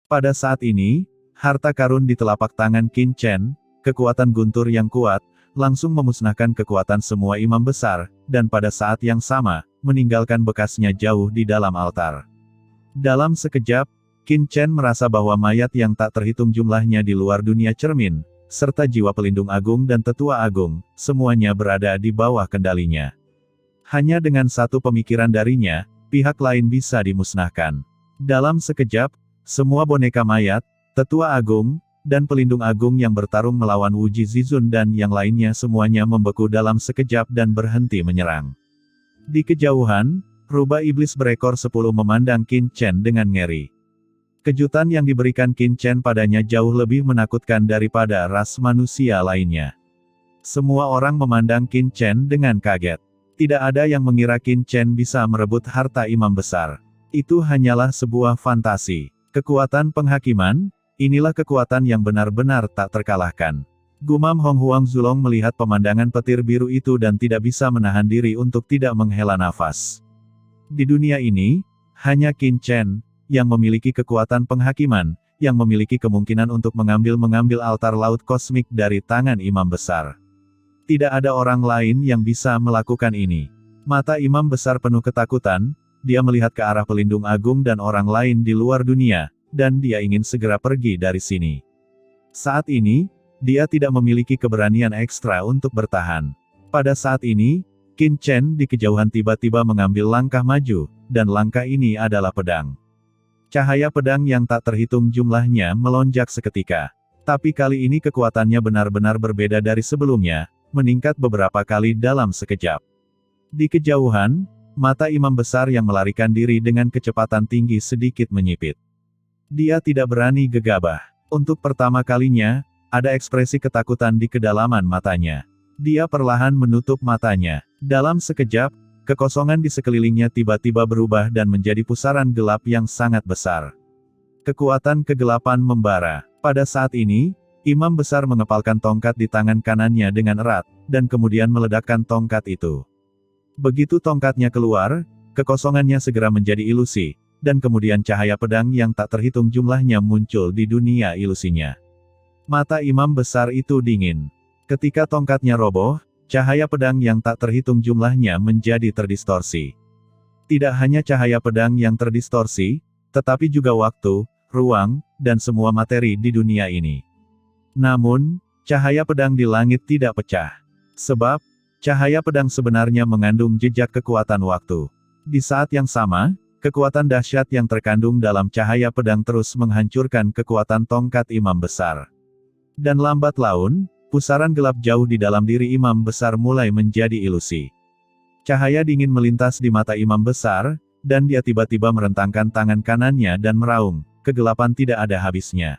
Pada saat ini, harta karun di telapak tangan Qin Chen, kekuatan guntur yang kuat, langsung memusnahkan kekuatan semua imam besar, dan pada saat yang sama, meninggalkan bekasnya jauh di dalam altar. Dalam sekejap, Qin Chen merasa bahwa mayat yang tak terhitung jumlahnya di luar dunia cermin, serta jiwa pelindung agung dan tetua agung, semuanya berada di bawah kendalinya. Hanya dengan satu pemikiran darinya, pihak lain bisa dimusnahkan. Dalam sekejap, semua boneka mayat, tetua agung, dan pelindung agung yang bertarung melawan Wuji Zizun dan yang lainnya semuanya membeku dalam sekejap dan berhenti menyerang. Di kejauhan, rubah iblis berekor 10 memandang Qin Chen dengan ngeri. Kejutan yang diberikan Qin Chen padanya jauh lebih menakutkan daripada ras manusia lainnya. Semua orang memandang Qin Chen dengan kaget. Tidak ada yang mengira Qin Chen bisa merebut harta imam besar. Itu hanyalah sebuah fantasi. Kekuatan penghakiman, inilah kekuatan yang benar-benar tak terkalahkan. Gumam Hong Huang Zulong melihat pemandangan petir biru itu dan tidak bisa menahan diri untuk tidak menghela nafas. Di dunia ini, hanya Qin Chen, yang memiliki kekuatan penghakiman, yang memiliki kemungkinan untuk mengambil altar laut kosmik dari tangan imam besar. Tidak ada orang lain yang bisa melakukan ini. Mata imam besar penuh ketakutan, dia melihat ke arah pelindung agung dan orang lain di luar dunia, dan dia ingin segera pergi dari sini. Saat ini, dia tidak memiliki keberanian ekstra untuk bertahan. Pada saat ini, Qin Chen di kejauhan tiba-tiba mengambil langkah maju, dan langkah ini adalah pedang. Cahaya pedang yang tak terhitung jumlahnya melonjak seketika. Tapi kali ini kekuatannya benar-benar berbeda dari sebelumnya, meningkat beberapa kali dalam sekejap. Di kejauhan, mata imam besar yang melarikan diri dengan kecepatan tinggi sedikit menyipit. Dia tidak berani gegabah. Untuk pertama kalinya, ada ekspresi ketakutan di kedalaman matanya. Dia perlahan menutup matanya. Dalam sekejap, kekosongan di sekelilingnya tiba-tiba berubah dan menjadi pusaran gelap yang sangat besar. Kekuatan kegelapan membara. Pada saat ini, imam besar mengepalkan tongkat di tangan kanannya dengan erat, dan kemudian meledakkan tongkat itu. Begitu tongkatnya keluar, kekosongannya segera menjadi ilusi, dan kemudian cahaya pedang yang tak terhitung jumlahnya muncul di dunia ilusinya. Mata imam besar itu dingin. Ketika tongkatnya roboh, cahaya pedang yang tak terhitung jumlahnya menjadi terdistorsi. Tidak hanya cahaya pedang yang terdistorsi, tetapi juga waktu, ruang, dan semua materi di dunia ini. Namun, cahaya pedang di langit tidak pecah. Sebab, cahaya pedang sebenarnya mengandung jejak kekuatan waktu. Di saat yang sama, kekuatan dahsyat yang terkandung dalam cahaya pedang terus menghancurkan kekuatan tongkat imam besar. Dan lambat laun, pusaran gelap jauh di dalam diri imam besar mulai menjadi ilusi. Cahaya dingin melintas di mata imam besar, dan dia tiba-tiba merentangkan tangan kanannya dan meraung, kegelapan tidak ada habisnya.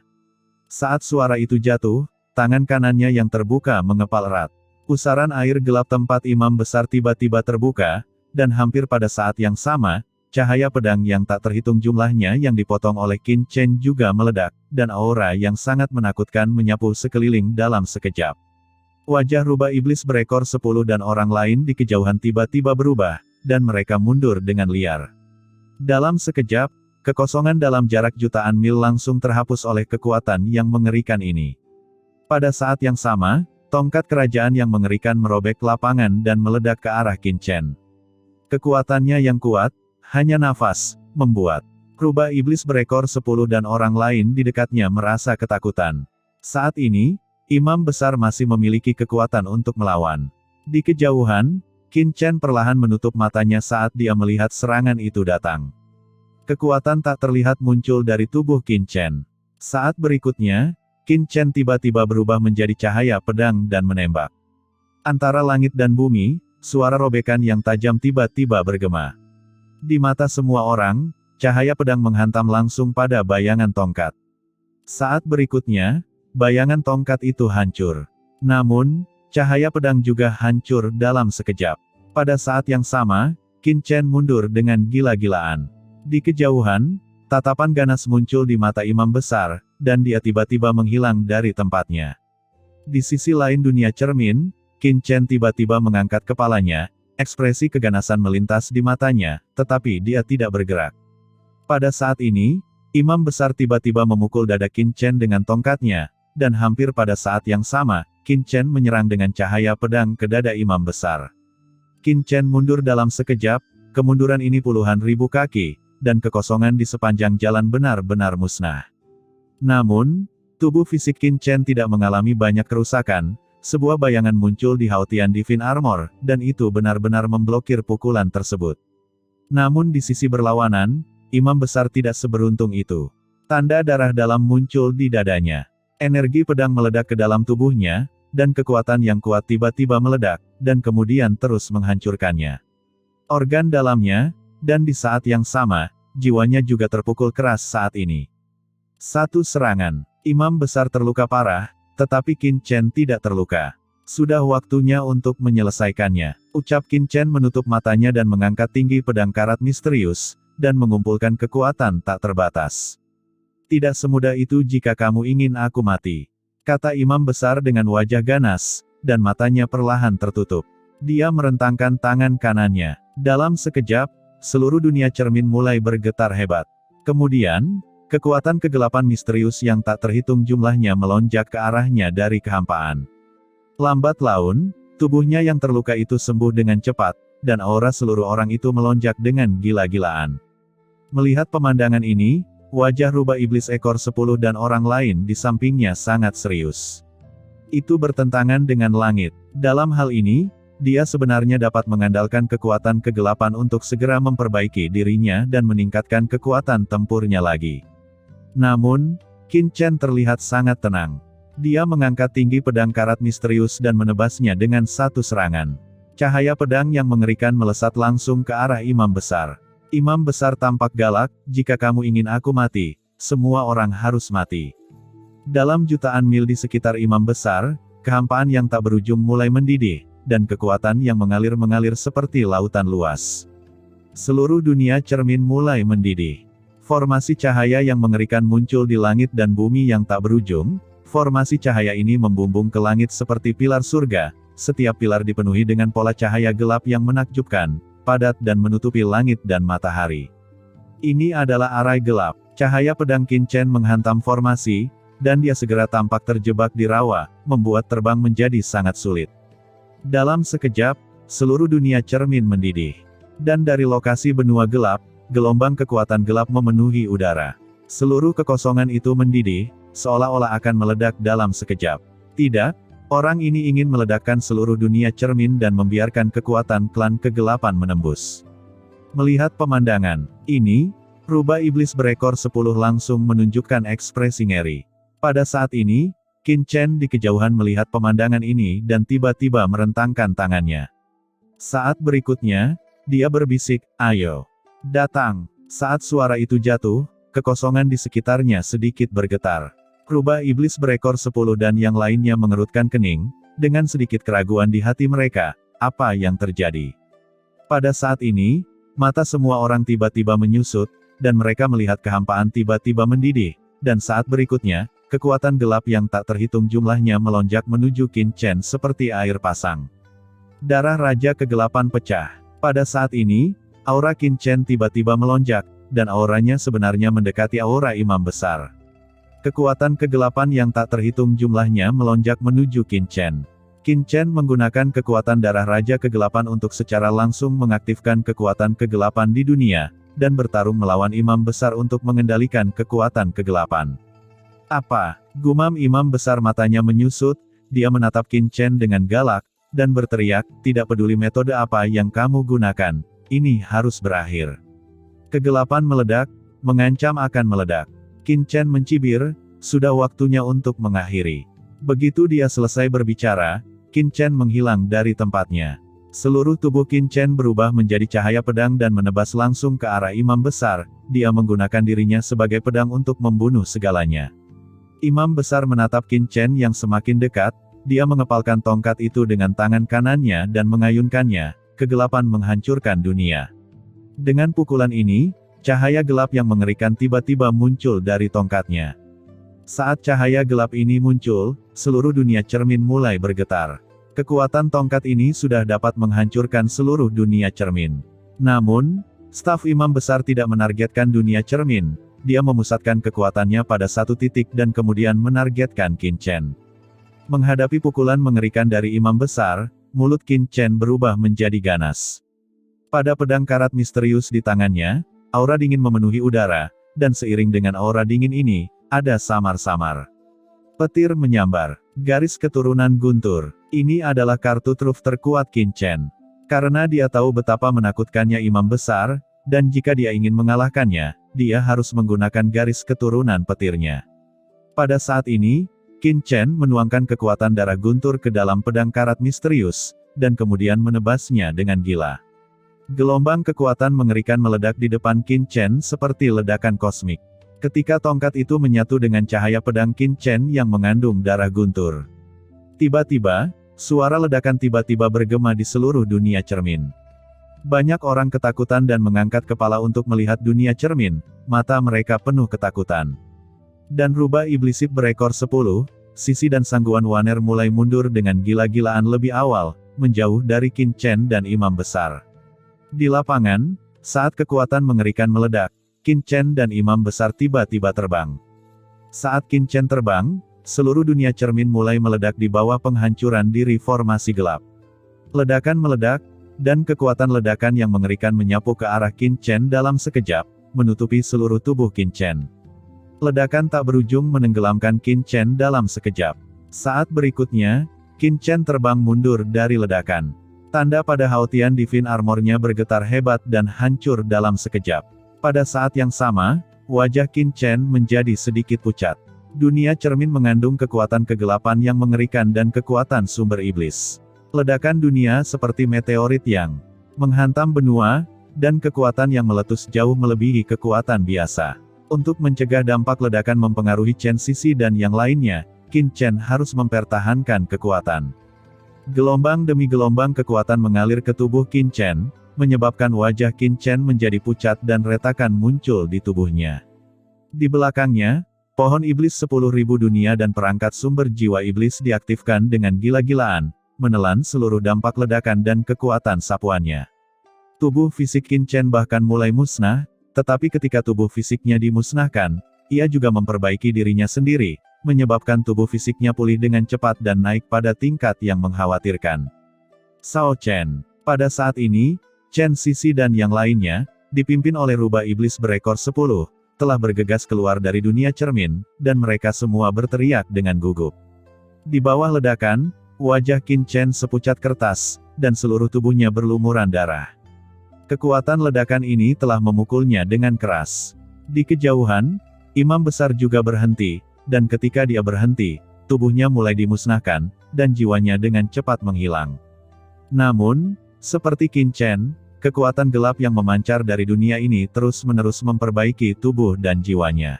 Saat suara itu jatuh, tangan kanannya yang terbuka mengepal erat. Pusaran air gelap tempat imam besar tiba-tiba terbuka, dan hampir pada saat yang sama, cahaya pedang yang tak terhitung jumlahnya yang dipotong oleh Qin Chen juga meledak, dan aura yang sangat menakutkan menyapu sekeliling dalam sekejap. Wajah rubah iblis berekor 10 dan orang lain di kejauhan tiba-tiba berubah, dan mereka mundur dengan liar. Dalam sekejap, kekosongan dalam jarak jutaan mil langsung terhapus oleh kekuatan yang mengerikan ini. Pada saat yang sama, tongkat kerajaan yang mengerikan merobek lapangan dan meledak ke arah Qin Chen. Kekuatannya yang kuat, hanya nafas, membuat rubah iblis berekor 10 dan orang lain di dekatnya merasa ketakutan. Saat ini, imam besar masih memiliki kekuatan untuk melawan. Di kejauhan, Qin Chen perlahan menutup matanya saat dia melihat serangan itu datang. Kekuatan tak terlihat muncul dari tubuh Qin Chen. Saat berikutnya, Qin Chen tiba-tiba berubah menjadi cahaya pedang dan menembak. Antara langit dan bumi, suara robekan yang tajam tiba-tiba bergema. Di mata semua orang, cahaya pedang menghantam langsung pada bayangan tongkat. Saat berikutnya, bayangan tongkat itu hancur. Namun, cahaya pedang juga hancur dalam sekejap. Pada saat yang sama, Qin Chen mundur dengan gila-gilaan. Di kejauhan, tatapan ganas muncul di mata imam besar, dan dia tiba-tiba menghilang dari tempatnya. Di sisi lain dunia cermin, Qin Chen tiba-tiba mengangkat kepalanya, ekspresi keganasan melintas di matanya, tetapi dia tidak bergerak. Pada saat ini, Imam besar tiba-tiba memukul dada Qin Chen dengan tongkatnya, dan hampir pada saat yang sama, Qin Chen menyerang dengan cahaya pedang ke dada imam besar. Qin Chen mundur dalam sekejap, kemunduran ini puluhan ribu kaki, dan kekosongan di sepanjang jalan benar-benar musnah. Namun, tubuh fisik Qin Chen tidak mengalami banyak kerusakan, sebuah bayangan muncul di Haotian Divine Armor, dan itu benar-benar memblokir pukulan tersebut. Namun di sisi berlawanan, imam besar tidak seberuntung itu. Tanda darah dalam muncul di dadanya. Energi pedang meledak ke dalam tubuhnya, dan kekuatan yang kuat tiba-tiba meledak, dan kemudian terus menghancurkannya. Organ dalamnya, dan di saat yang sama, jiwanya juga terpukul keras saat ini. Satu serangan, imam besar terluka parah, tetapi Qin Chen tidak terluka. Sudah waktunya untuk menyelesaikannya. Ucap Qin Chen menutup matanya dan mengangkat tinggi pedang karat misterius, dan mengumpulkan kekuatan tak terbatas. Tidak semudah itu jika kamu ingin aku mati, kata imam besar dengan wajah ganas, dan matanya perlahan tertutup. Dia merentangkan tangan kanannya. Dalam sekejap, seluruh dunia cermin mulai bergetar hebat. Kemudian, kekuatan kegelapan misterius yang tak terhitung jumlahnya melonjak ke arahnya dari kehampaan. Lambat laun, tubuhnya yang terluka itu sembuh dengan cepat, dan aura seluruh orang itu melonjak dengan gila-gilaan. Melihat pemandangan ini, wajah rubah iblis ekor 10 dan orang lain di sampingnya sangat serius. Itu bertentangan dengan langit. Dalam hal ini, dia sebenarnya dapat mengandalkan kekuatan kegelapan untuk segera memperbaiki dirinya dan meningkatkan kekuatan tempurnya lagi. Namun, Qin Chen terlihat sangat tenang. Dia mengangkat tinggi pedang karat misterius dan menebasnya dengan satu serangan. Cahaya pedang yang mengerikan melesat langsung ke arah imam besar. Imam besar tampak galak, jika kamu ingin aku mati, semua orang harus mati. Dalam jutaan mil di sekitar imam besar, kehampaan yang tak berujung mulai mendidih, dan kekuatan yang mengalir-mengalir seperti lautan luas. Seluruh dunia cermin mulai mendidih. Formasi cahaya yang mengerikan muncul di langit dan bumi yang tak berujung. Formasi cahaya ini membumbung ke langit seperti pilar surga, setiap pilar dipenuhi dengan pola cahaya gelap yang menakjubkan, padat dan menutupi langit dan matahari. Ini adalah arai gelap. Cahaya pedang Qin Chen menghantam formasi, dan dia segera tampak terjebak di rawa, membuat terbang menjadi sangat sulit. Dalam sekejap, seluruh dunia cermin mendidih. Dan dari lokasi benua gelap, gelombang kekuatan gelap memenuhi udara. Seluruh kekosongan itu mendidih, seolah-olah akan meledak dalam sekejap. Tidak, orang ini ingin meledakkan seluruh dunia cermin dan membiarkan kekuatan klan kegelapan menembus. Melihat pemandangan ini, rubah iblis berekor 10 langsung menunjukkan ekspresi ngeri. Pada saat ini, Qin Chen di kejauhan melihat pemandangan ini dan tiba-tiba merentangkan tangannya. Saat berikutnya, dia berbisik, "Ayo, datang." Saat suara itu jatuh, kekosongan di sekitarnya sedikit bergetar. Rubah iblis berekor 10 dan yang lainnya mengerutkan kening, dengan sedikit keraguan di hati mereka, apa yang terjadi. Pada saat ini, mata semua orang tiba-tiba menyusut, dan mereka melihat kehampaan tiba-tiba mendidih, dan saat berikutnya, kekuatan gelap yang tak terhitung jumlahnya melonjak menuju Qin Chen seperti air pasang. Darah Raja Kegelapan pecah. Pada saat ini, aura Qin Chen tiba-tiba melonjak, dan auranya sebenarnya mendekati aura imam besar. Kekuatan kegelapan yang tak terhitung jumlahnya melonjak menuju Qin Chen. Qin Chen menggunakan kekuatan darah Raja Kegelapan untuk secara langsung mengaktifkan kekuatan kegelapan di dunia, dan bertarung melawan imam besar untuk mengendalikan kekuatan kegelapan. Apa? Gumam imam besar, matanya menyusut, dia menatap Qin Chen dengan galak, dan berteriak, "Tidak peduli metode apa yang kamu gunakan, ini harus berakhir." Kegelapan meledak, mengancam akan meledak. Qin Chen mencibir, sudah waktunya untuk mengakhiri. Begitu dia selesai berbicara, Qin Chen menghilang dari tempatnya. Seluruh tubuh Qin Chen berubah menjadi cahaya pedang dan menebas langsung ke arah imam besar, dia menggunakan dirinya sebagai pedang untuk membunuh segalanya. Imam besar menatap Qin Chen yang semakin dekat, dia mengepalkan tongkat itu dengan tangan kanannya dan mengayunkannya, kegelapan menghancurkan dunia. Dengan pukulan ini, cahaya gelap yang mengerikan tiba-tiba muncul dari tongkatnya. Saat cahaya gelap ini muncul, seluruh dunia cermin mulai bergetar. Kekuatan tongkat ini sudah dapat menghancurkan seluruh dunia cermin. Namun, staf imam besar tidak menargetkan dunia cermin, dia memusatkan kekuatannya pada satu titik dan kemudian menargetkan Qin Chen. Menghadapi pukulan mengerikan dari imam besar, mulut Qin Chen berubah menjadi ganas. Pada pedang karat misterius di tangannya, aura dingin memenuhi udara, dan seiring dengan aura dingin ini, ada samar-samar petir menyambar. Garis keturunan guntur. Ini adalah kartu truf terkuat Qin Chen. Karena dia tahu betapa menakutkannya imam besar, dan jika dia ingin mengalahkannya, dia harus menggunakan garis keturunan petirnya. Pada saat ini, Qin Chen menuangkan kekuatan darah guntur ke dalam pedang karat misterius, dan kemudian menebasnya dengan gila. Gelombang kekuatan mengerikan meledak di depan Qin Chen seperti ledakan kosmik. Ketika tongkat itu menyatu dengan cahaya pedang Qin Chen yang mengandung darah guntur. Tiba-tiba, suara ledakan tiba-tiba bergema di seluruh dunia cermin. Banyak orang ketakutan dan mengangkat kepala untuk melihat dunia cermin, mata mereka penuh ketakutan. Dan rubah iblisip berekor 10, Sisi dan Sangguan Waner mulai mundur dengan gila-gilaan lebih awal, menjauh dari Qin Chen dan imam besar. Di lapangan, saat kekuatan mengerikan meledak, Qin Chen dan imam besar tiba-tiba terbang. Saat Qin Chen terbang, seluruh dunia cermin mulai meledak di bawah penghancuran diri formasi gelap. Ledakan meledak, dan kekuatan ledakan yang mengerikan menyapu ke arah Qin Chen dalam sekejap, menutupi seluruh tubuh Qin Chen. Ledakan tak berujung menenggelamkan Qin Chen dalam sekejap. Saat berikutnya, Qin Chen terbang mundur dari ledakan. Tanda pada Haotian Divine Armor-nya bergetar hebat dan hancur dalam sekejap. Pada saat yang sama, wajah Qin Chen menjadi sedikit pucat. Dunia cermin mengandung kekuatan kegelapan yang mengerikan dan kekuatan sumber iblis. Ledakan dunia seperti meteorit yang menghantam benua, dan kekuatan yang meletus jauh melebihi kekuatan biasa. Untuk mencegah dampak ledakan mempengaruhi Chen Sisi dan yang lainnya, Qin Chen harus mempertahankan kekuatan. Gelombang demi gelombang kekuatan mengalir ke tubuh Qin Chen, menyebabkan wajah Qin Chen menjadi pucat dan retakan muncul di tubuhnya. Di belakangnya, pohon iblis 10.000 dunia dan perangkat sumber jiwa iblis diaktifkan dengan gila-gilaan, menelan seluruh dampak ledakan dan kekuatan sapuannya. Tubuh fisik Qin Chen bahkan mulai musnah, tetapi ketika tubuh fisiknya dimusnahkan, ia juga memperbaiki dirinya sendiri, menyebabkan tubuh fisiknya pulih dengan cepat dan naik pada tingkat yang mengkhawatirkan. Shao Chen. Pada saat ini, Chen Sisi dan yang lainnya, dipimpin oleh rubah iblis berekor 10, telah bergegas keluar dari dunia cermin, dan mereka semua berteriak dengan gugup. Di bawah ledakan, wajah Qin Chen sepucat kertas, dan seluruh tubuhnya berlumuran darah. Kekuatan ledakan ini telah memukulnya dengan keras. Di kejauhan, imam besar juga berhenti, dan ketika dia berhenti, tubuhnya mulai dimusnahkan, dan jiwanya dengan cepat menghilang. Namun, seperti Qin Chen, kekuatan gelap yang memancar dari dunia ini terus-menerus memperbaiki tubuh dan jiwanya.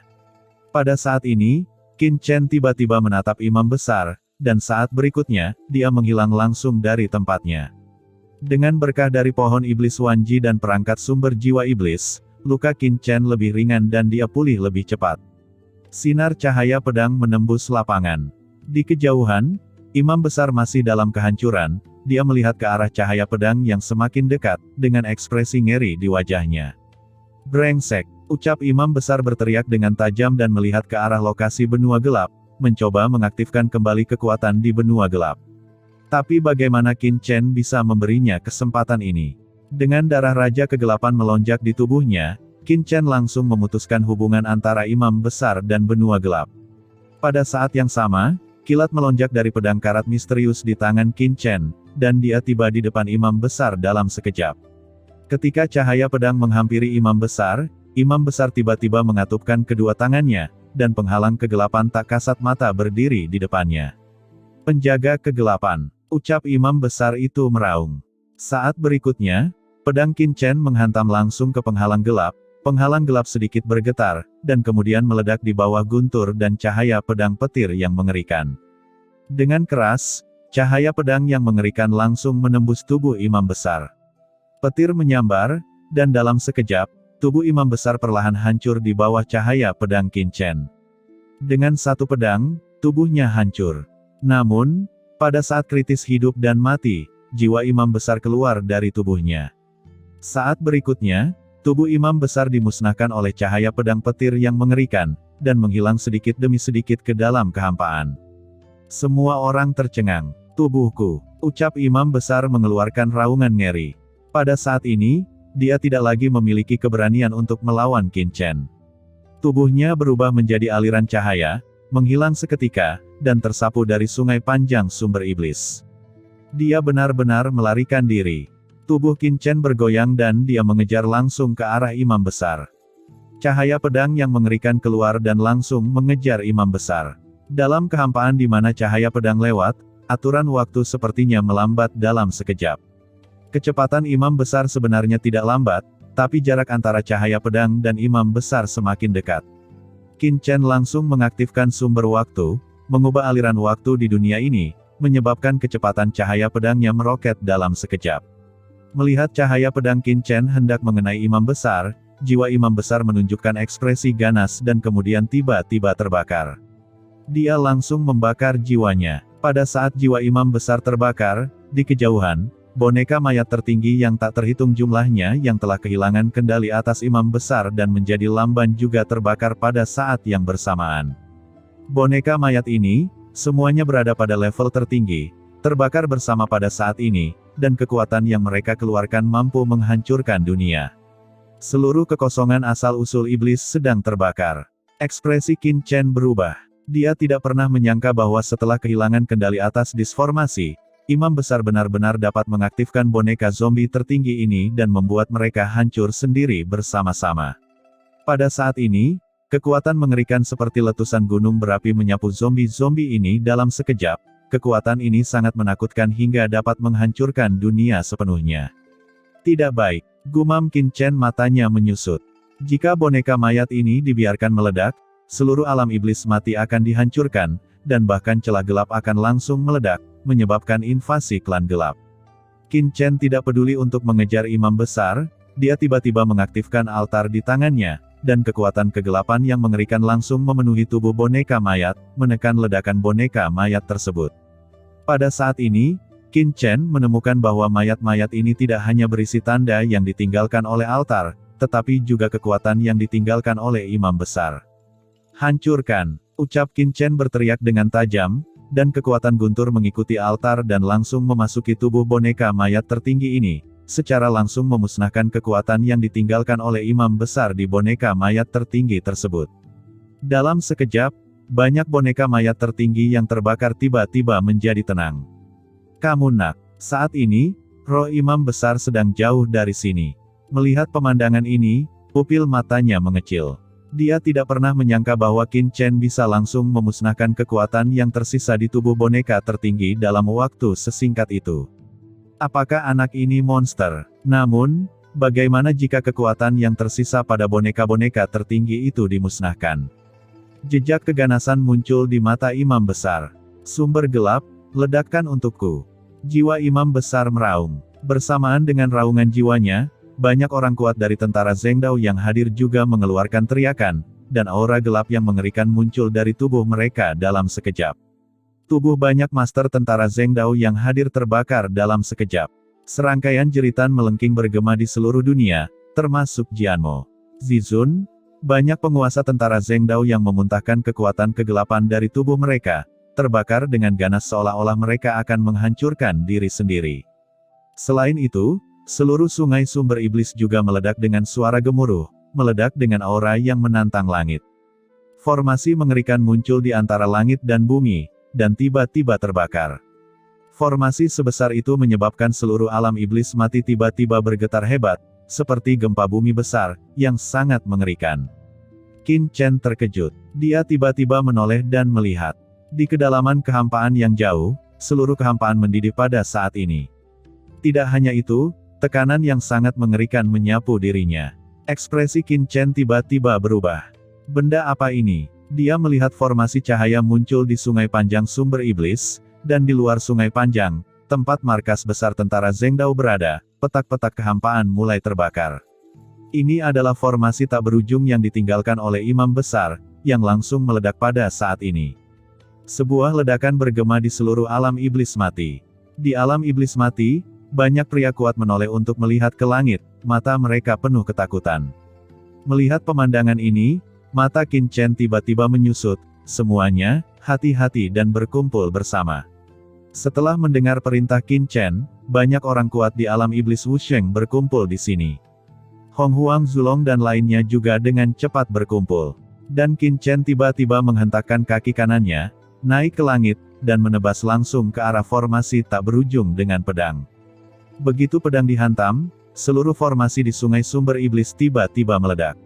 Pada saat ini, Qin Chen tiba-tiba menatap imam besar, dan saat berikutnya, dia menghilang langsung dari tempatnya. Dengan berkah dari pohon iblis Wanji dan perangkat sumber jiwa iblis, luka Qin Chen lebih ringan dan dia pulih lebih cepat. Sinar cahaya pedang menembus lapangan. Di kejauhan, imam besar masih dalam kehancuran, dia melihat ke arah cahaya pedang yang semakin dekat, dengan ekspresi ngeri di wajahnya. Brengsek, ucap imam besar berteriak dengan tajam dan melihat ke arah lokasi benua gelap, mencoba mengaktifkan kembali kekuatan di benua gelap. Tapi bagaimana Qin Chen bisa memberinya kesempatan ini? Dengan darah Raja Kegelapan melonjak di tubuhnya, Qin Chen langsung memutuskan hubungan antara imam besar dan benua gelap. Pada saat yang sama, kilat melonjak dari pedang karat misterius di tangan Qin Chen, dan dia tiba di depan imam besar dalam sekejap. Ketika cahaya pedang menghampiri imam besar tiba-tiba mengatupkan kedua tangannya, dan penghalang kegelapan tak kasat mata berdiri di depannya. Penjaga kegelapan, ucap imam besar itu meraung. Saat berikutnya, pedang Qin Chen menghantam langsung ke penghalang gelap sedikit bergetar, dan kemudian meledak di bawah guntur dan cahaya pedang petir yang mengerikan. Dengan keras, cahaya pedang yang mengerikan langsung menembus tubuh imam besar. Petir menyambar, dan dalam sekejap, tubuh imam besar perlahan hancur di bawah cahaya pedang Qin Chen. Dengan satu pedang, tubuhnya hancur. Namun, pada saat kritis hidup dan mati, jiwa imam besar keluar dari tubuhnya. Saat berikutnya, Tubuh imam besar dimusnahkan oleh cahaya pedang petir yang mengerikan, dan menghilang sedikit demi sedikit ke dalam kehampaan. Semua orang tercengang. Tubuhku, ucap imam besar mengeluarkan raungan ngeri. Pada saat ini, dia tidak lagi memiliki keberanian untuk melawan Qin Chen. Tubuhnya berubah menjadi aliran cahaya, menghilang seketika, dan tersapu dari sungai panjang sumber iblis. Dia benar-benar melarikan diri. Tubuh Qin Chen bergoyang dan dia mengejar langsung ke arah imam besar. Cahaya pedang yang mengerikan keluar dan langsung mengejar imam besar. Dalam kehampaan di mana cahaya pedang lewat, aturan waktu sepertinya melambat dalam sekejap. Kecepatan imam besar sebenarnya tidak lambat, tapi jarak antara cahaya pedang dan imam besar semakin dekat. Qin Chen langsung mengaktifkan sumber waktu, mengubah aliran waktu di dunia ini, menyebabkan kecepatan cahaya pedangnya meroket dalam sekejap. Melihat cahaya pedang Qin Chen hendak mengenai imam besar, jiwa imam besar menunjukkan ekspresi ganas dan kemudian tiba-tiba terbakar. Dia langsung membakar jiwanya. Pada saat jiwa imam besar terbakar, di kejauhan, boneka mayat tertinggi yang tak terhitung jumlahnya yang telah kehilangan kendali atas imam besar dan menjadi lamban juga terbakar pada saat yang bersamaan. Boneka mayat ini, semuanya berada pada level tertinggi, terbakar bersama pada saat ini, dan kekuatan yang mereka keluarkan mampu menghancurkan dunia. Seluruh kekosongan asal-usul iblis sedang terbakar. Ekspresi Qin Chen berubah. Dia tidak pernah menyangka bahwa setelah kehilangan kendali atas disformasi, imam besar benar-benar dapat mengaktifkan boneka zombie tertinggi ini dan membuat mereka hancur sendiri bersama-sama. Pada saat ini, kekuatan mengerikan seperti letusan gunung berapi menyapu zombie-zombie ini dalam sekejap. Kekuatan ini sangat menakutkan hingga dapat menghancurkan dunia sepenuhnya. Tidak baik, gumam Qin Chen, matanya menyusut. Jika boneka mayat ini dibiarkan meledak, seluruh alam iblis mati akan dihancurkan, dan bahkan celah gelap akan langsung meledak, menyebabkan invasi klan gelap. Qin Chen tidak peduli untuk mengejar imam besar, dia tiba-tiba mengaktifkan altar di tangannya, dan kekuatan kegelapan yang mengerikan langsung memenuhi tubuh boneka mayat, menekan ledakan boneka mayat tersebut. Pada saat ini, Qin Chen menemukan bahwa mayat-mayat ini tidak hanya berisi tanda yang ditinggalkan oleh altar, tetapi juga kekuatan yang ditinggalkan oleh imam besar. Hancurkan, ucap Qin Chen berteriak dengan tajam, dan kekuatan guntur mengikuti altar dan langsung memasuki tubuh boneka mayat tertinggi ini, secara langsung memusnahkan kekuatan yang ditinggalkan oleh imam besar di boneka mayat tertinggi tersebut. Dalam sekejap, banyak boneka mayat tertinggi yang terbakar tiba-tiba menjadi tenang. Kamu nak, saat ini, roh imam besar sedang jauh dari sini. Melihat pemandangan ini, pupil matanya mengecil. Dia tidak pernah menyangka bahwa Qin Chen bisa langsung memusnahkan kekuatan yang tersisa di tubuh boneka tertinggi dalam waktu sesingkat itu. Apakah anak ini monster? Namun, bagaimana jika kekuatan yang tersisa pada boneka-boneka tertinggi itu dimusnahkan? Jejak keganasan muncul di mata imam besar. Sumber gelap, ledakkan untukku. Jiwa imam besar meraung. Bersamaan dengan raungan jiwanya, banyak orang kuat dari tentara Zhengdao yang hadir juga mengeluarkan teriakan, dan aura gelap yang mengerikan muncul dari tubuh mereka dalam sekejap. Tubuh banyak master tentara Zhengdao yang hadir terbakar dalam sekejap. Serangkaian jeritan melengking bergema di seluruh dunia, termasuk Jianmo. Zizun, banyak penguasa tentara Zhengdao yang memuntahkan kekuatan kegelapan dari tubuh mereka, terbakar dengan ganas seolah-olah mereka akan menghancurkan diri sendiri. Selain itu, seluruh sungai sumber iblis juga meledak dengan suara gemuruh, meledak dengan aura yang menantang langit. Formasi mengerikan muncul di antara langit dan bumi, dan tiba-tiba terbakar. Formasi sebesar itu menyebabkan seluruh alam iblis mati tiba-tiba bergetar hebat, seperti gempa bumi besar, yang sangat mengerikan. Qin Chen terkejut. Dia tiba-tiba menoleh dan melihat. Di kedalaman kehampaan yang jauh, seluruh kehampaan mendidih pada saat ini. Tidak hanya itu, tekanan yang sangat mengerikan menyapu dirinya. Ekspresi Qin Chen tiba-tiba berubah. Benda apa ini? Dia melihat formasi cahaya muncul di sungai panjang sumber iblis, dan di luar sungai panjang, tempat markas besar tentara Zhengdao berada, petak-petak kehampaan mulai terbakar. Ini adalah formasi tak berujung yang ditinggalkan oleh imam besar, yang langsung meledak pada saat ini. Sebuah ledakan bergema di seluruh alam iblis mati. Di alam iblis mati, Banyak pria kuat menoleh untuk melihat ke langit, mata mereka penuh ketakutan. Melihat pemandangan ini, mata Qin Chen tiba-tiba menyusut, semuanya, hati-hati dan berkumpul bersama. Setelah mendengar perintah Qin Chen, banyak orang kuat di alam iblis Wusheng berkumpul di sini. Hong Huang Zulong dan lainnya juga dengan cepat berkumpul. Dan Qin Chen tiba-tiba menghentakkan kaki kanannya, naik ke langit, dan menebas langsung ke arah formasi tak berujung dengan pedang. Begitu pedang dihantam, seluruh formasi di Sungai Sumber Iblis tiba-tiba meledak.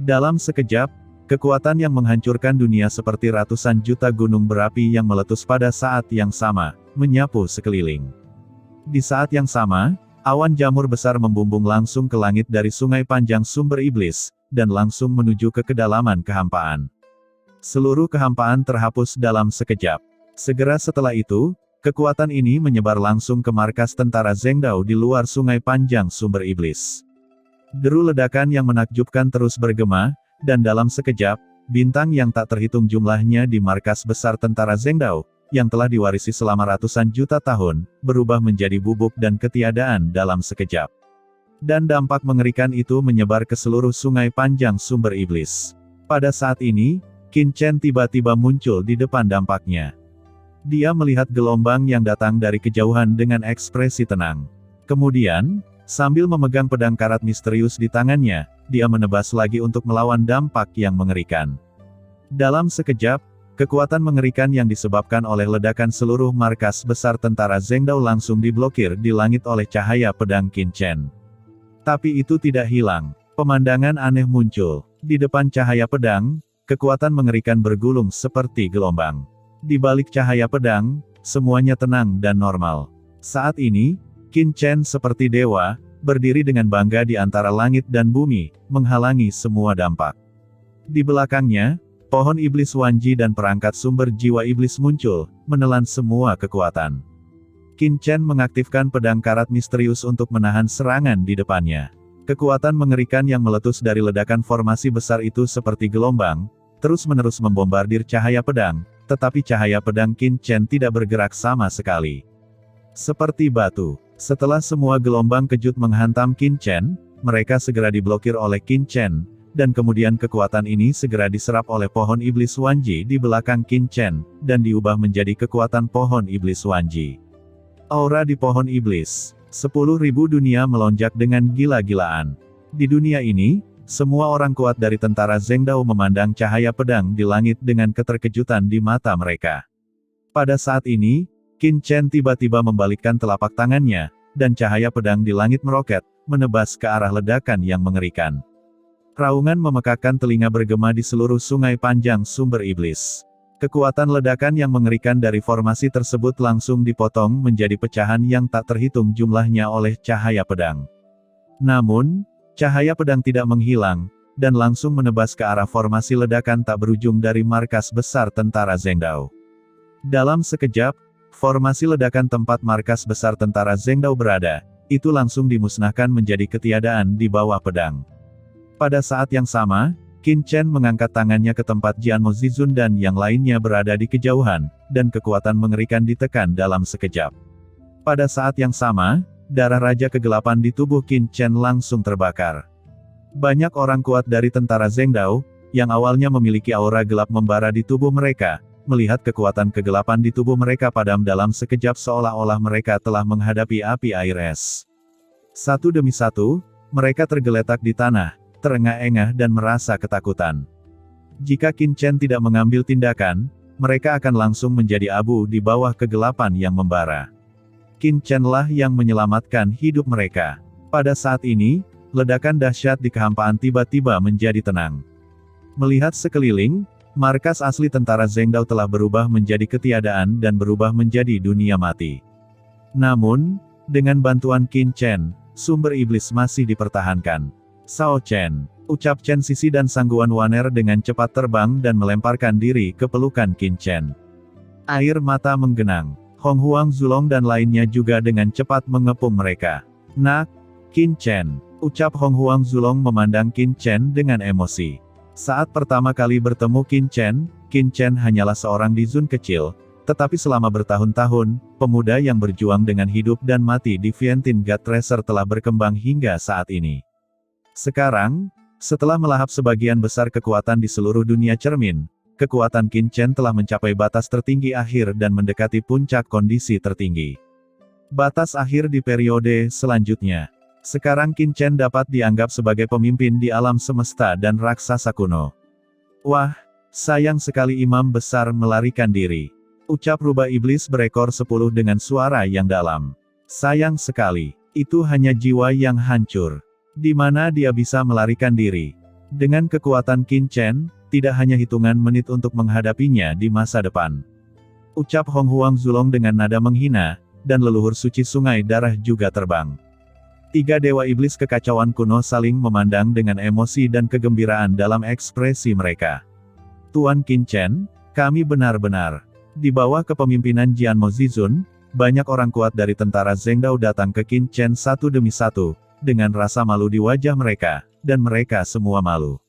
Dalam sekejap, kekuatan yang menghancurkan dunia seperti ratusan juta gunung berapi yang meletus pada saat yang sama, menyapu sekeliling. Di saat yang sama, awan jamur besar membumbung langsung ke langit dari sungai panjang sumber iblis, dan langsung menuju ke kedalaman kehampaan. Seluruh kehampaan terhapus dalam sekejap. Segera setelah itu, kekuatan ini menyebar langsung ke markas tentara Zhengdao di luar sungai panjang sumber iblis. Deru ledakan yang menakjubkan terus bergema, dan dalam sekejap, bintang yang tak terhitung jumlahnya di markas besar tentara Zhengdao, yang telah diwarisi selama ratusan juta tahun, berubah menjadi bubuk dan ketiadaan dalam sekejap. Dan dampak mengerikan itu menyebar ke seluruh sungai panjang sumber iblis. Pada saat ini, Qin Chen tiba-tiba muncul di depan dampaknya. Dia melihat gelombang yang datang dari kejauhan dengan ekspresi tenang. Kemudian, sambil memegang pedang karat misterius di tangannya, dia menebas lagi untuk melawan dampak yang mengerikan. Dalam sekejap, kekuatan mengerikan yang disebabkan oleh ledakan seluruh markas besar tentara Zhengdao langsung diblokir di langit oleh cahaya pedang Qin Chen. Tapi itu tidak hilang. Pemandangan aneh muncul. Di depan cahaya pedang, kekuatan mengerikan bergulung seperti gelombang. Di balik cahaya pedang, semuanya tenang dan normal. Saat ini, Qin Chen seperti dewa, berdiri dengan bangga di antara langit dan bumi, menghalangi semua dampak. Di belakangnya, pohon iblis Wanji dan perangkat sumber jiwa iblis muncul, menelan semua kekuatan. Qin Chen mengaktifkan pedang karat misterius untuk menahan serangan di depannya. Kekuatan mengerikan yang meletus dari ledakan formasi besar itu seperti gelombang, terus-menerus membombardir cahaya pedang, tetapi cahaya pedang Qin Chen tidak bergerak sama sekali. Seperti batu. Setelah semua gelombang kejut menghantam Qin Chen, mereka segera diblokir oleh Qin Chen, dan kemudian kekuatan ini segera diserap oleh pohon iblis Wanji di belakang Qin Chen, dan diubah menjadi kekuatan pohon iblis Wanji. Aura di pohon iblis. 10.000 dunia melonjak dengan gila-gilaan. Di dunia ini, semua orang kuat dari tentara Zhengdao memandang cahaya pedang di langit dengan keterkejutan di mata mereka. Pada saat ini, Qin Chen tiba-tiba membalikkan telapak tangannya, dan cahaya pedang di langit meroket, menebas ke arah ledakan yang mengerikan. Raungan memekakkan telinga bergema di seluruh sungai panjang sumber iblis. Kekuatan ledakan yang mengerikan dari formasi tersebut langsung dipotong menjadi pecahan yang tak terhitung jumlahnya oleh cahaya pedang. Namun, cahaya pedang tidak menghilang, dan langsung menebas ke arah formasi ledakan tak berujung dari markas besar tentara Zhengdao. Dalam sekejap, formasi ledakan tempat markas besar tentara Zhengdao berada, itu langsung dimusnahkan menjadi ketiadaan di bawah pedang. Pada saat yang sama, Qin Chen mengangkat tangannya ke tempat Jianmo Zizun dan yang lainnya berada di kejauhan, dan kekuatan mengerikan ditekan dalam sekejap. Pada saat yang sama, darah Raja Kegelapan di tubuh Qin Chen langsung terbakar. Banyak orang kuat dari tentara Zhengdao, yang awalnya memiliki aura gelap membara di tubuh mereka, melihat kekuatan kegelapan di tubuh mereka padam dalam sekejap seolah-olah mereka telah menghadapi api air es. Satu demi satu, mereka tergeletak di tanah, terengah-engah dan merasa ketakutan. Jika Qin Chen tidak mengambil tindakan, mereka akan langsung menjadi abu di bawah kegelapan yang membara. Qin Chen lah yang menyelamatkan hidup mereka. Pada saat ini, ledakan dahsyat di kehampaan tiba-tiba menjadi tenang. Melihat sekeliling, markas asli tentara Zhengdao telah berubah menjadi ketiadaan dan berubah menjadi dunia mati. Namun, dengan bantuan Qin Chen, sumber iblis masih dipertahankan. Sao Chen, ucap Chen Sisi dan Sangguan Waner dengan cepat terbang dan melemparkan diri ke pelukan Qin Chen. Air mata menggenang. Hong Huang Zulong dan lainnya juga dengan cepat mengepung mereka. Nak, Qin Chen, ucap Hong Huang Zulong memandang Qin Chen dengan emosi. Saat pertama kali bertemu Qin Chen hanyalah seorang Dizun kecil, Tetapi selama bertahun-tahun, pemuda yang berjuang dengan hidup dan mati di Vientiane God Tracer telah berkembang hingga saat ini. Sekarang, setelah melahap sebagian besar kekuatan di seluruh dunia cermin, kekuatan Qin Chen telah mencapai batas tertinggi akhir dan mendekati puncak kondisi tertinggi. Batas akhir di periode selanjutnya. Sekarang Qin Chen dapat dianggap sebagai pemimpin di alam semesta dan raksasa kuno. Wah, sayang sekali imam besar melarikan diri. Ucap rubah iblis berekor 10 dengan suara yang dalam. Sayang sekali, itu hanya jiwa yang hancur. Di mana dia bisa melarikan diri? Dengan kekuatan Qin Chen, tidak hanya hitungan menit untuk menghadapinya di masa depan. Ucap Hong Huang Zulong dengan nada menghina, dan leluhur suci sungai darah juga terbang. 3 dewa iblis kekacauan kuno saling memandang dengan emosi dan kegembiraan dalam ekspresi mereka. Tuan Qin Chen, kami benar-benar. Di bawah kepemimpinan Jianmo Zizun, banyak orang kuat dari tentara Zhengdao datang ke Qin Chen satu demi satu, dengan rasa malu di wajah mereka, dan mereka semua malu.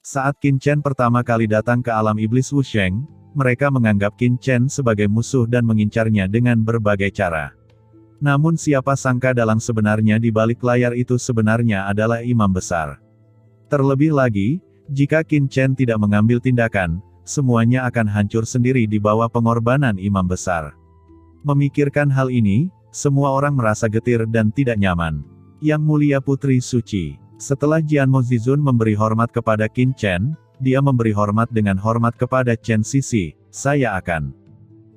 Saat Qin Chen pertama kali datang ke alam iblis Wusheng, mereka menganggap Qin Chen sebagai musuh dan mengincarnya dengan berbagai cara. Namun siapa sangka dalam sebenarnya di balik layar itu sebenarnya adalah imam besar. Terlebih lagi, jika Qin Chen tidak mengambil tindakan, semuanya akan hancur sendiri di bawah pengorbanan imam besar. Memikirkan hal ini, semua orang merasa getir dan tidak nyaman. Yang mulia Putri Suci. Setelah Jianmo Zizun memberi hormat kepada Qin Chen, dia memberi hormat dengan hormat kepada Chen Sisi. Saya akan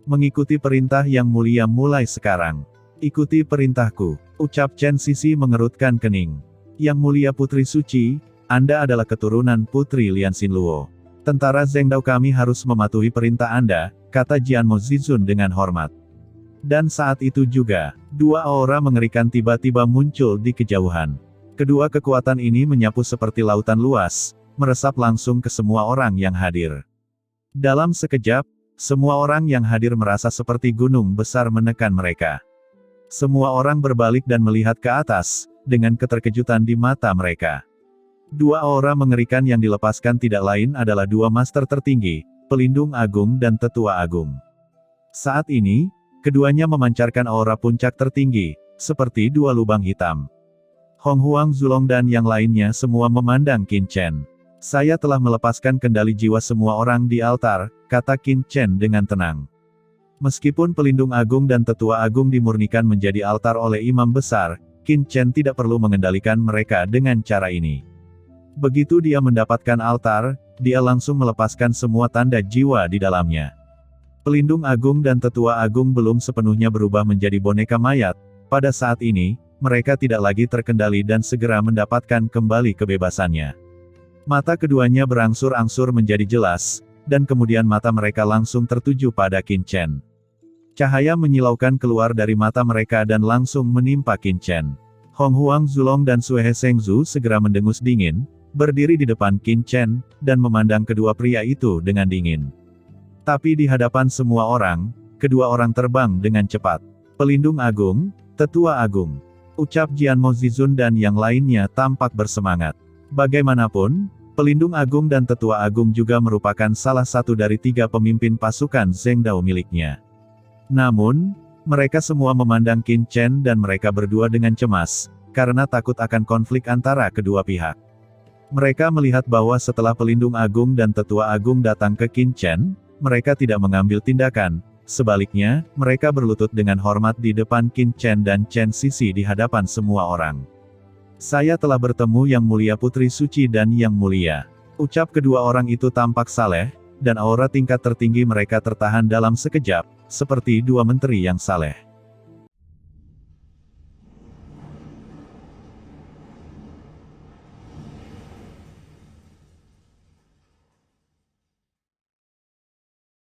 mengikuti perintah yang mulia mulai sekarang. Ikuti perintahku, ucap Chen Sisi mengerutkan kening. Yang mulia Putri Suci, Anda adalah keturunan Putri Lian Xinluo. Tentara Zhengdao kami harus mematuhi perintah Anda, kata Jianmo Zizun dengan hormat. Dan saat itu juga, 2 aura mengerikan tiba-tiba muncul di kejauhan. Kedua kekuatan ini menyapu seperti lautan luas, meresap langsung ke semua orang yang hadir. Dalam sekejap, semua orang yang hadir merasa seperti gunung besar menekan mereka. Semua orang berbalik dan melihat ke atas, dengan keterkejutan di mata mereka. 2 aura mengerikan yang dilepaskan tidak lain adalah 2 master tertinggi, pelindung agung dan tetua agung. Saat ini, keduanya memancarkan aura puncak tertinggi, seperti 2 lubang hitam. Hong Huang Zulong dan yang lainnya semua memandang Qin Chen. Saya telah melepaskan kendali jiwa semua orang di altar, kata Qin Chen dengan tenang. Meskipun pelindung agung dan tetua agung dimurnikan menjadi altar oleh imam besar, Qin Chen tidak perlu mengendalikan mereka dengan cara ini. Begitu dia mendapatkan altar, dia langsung melepaskan semua tanda jiwa di dalamnya. Pelindung agung dan tetua agung belum sepenuhnya berubah menjadi boneka mayat. Pada saat ini, mereka tidak lagi terkendali dan segera mendapatkan kembali kebebasannya. Mata keduanya berangsur-angsur menjadi jelas, dan kemudian mata mereka langsung tertuju pada Qin Chen. Cahaya menyilaukan keluar dari mata mereka dan langsung menimpa Qin Chen. Hong Huang Zulong dan Sue Shengzu segera mendengus dingin, berdiri di depan Qin Chen, dan memandang kedua pria itu dengan dingin. Tapi di hadapan semua orang, kedua orang terbang dengan cepat. Pelindung agung, tetua agung. Ucap Jianmo Zizun dan yang lainnya tampak bersemangat. Bagaimanapun, pelindung agung dan tetua agung juga merupakan salah satu dari 3 pemimpin pasukan Zhengdao miliknya. Namun, mereka semua memandang Qin Chen dan mereka berdua dengan cemas, karena takut akan konflik antara kedua pihak. Mereka melihat bahwa setelah pelindung agung dan tetua agung datang ke Qin Chen, mereka tidak mengambil tindakan. Sebaliknya, mereka berlutut dengan hormat di depan Qin Chen dan Chen Sisi di hadapan semua orang. Saya telah bertemu Yang Mulia Putri Suci dan Yang Mulia. Ucap kedua orang itu tampak saleh, dan aura tingkat tertinggi mereka tertahan dalam sekejap, seperti 2 menteri yang saleh.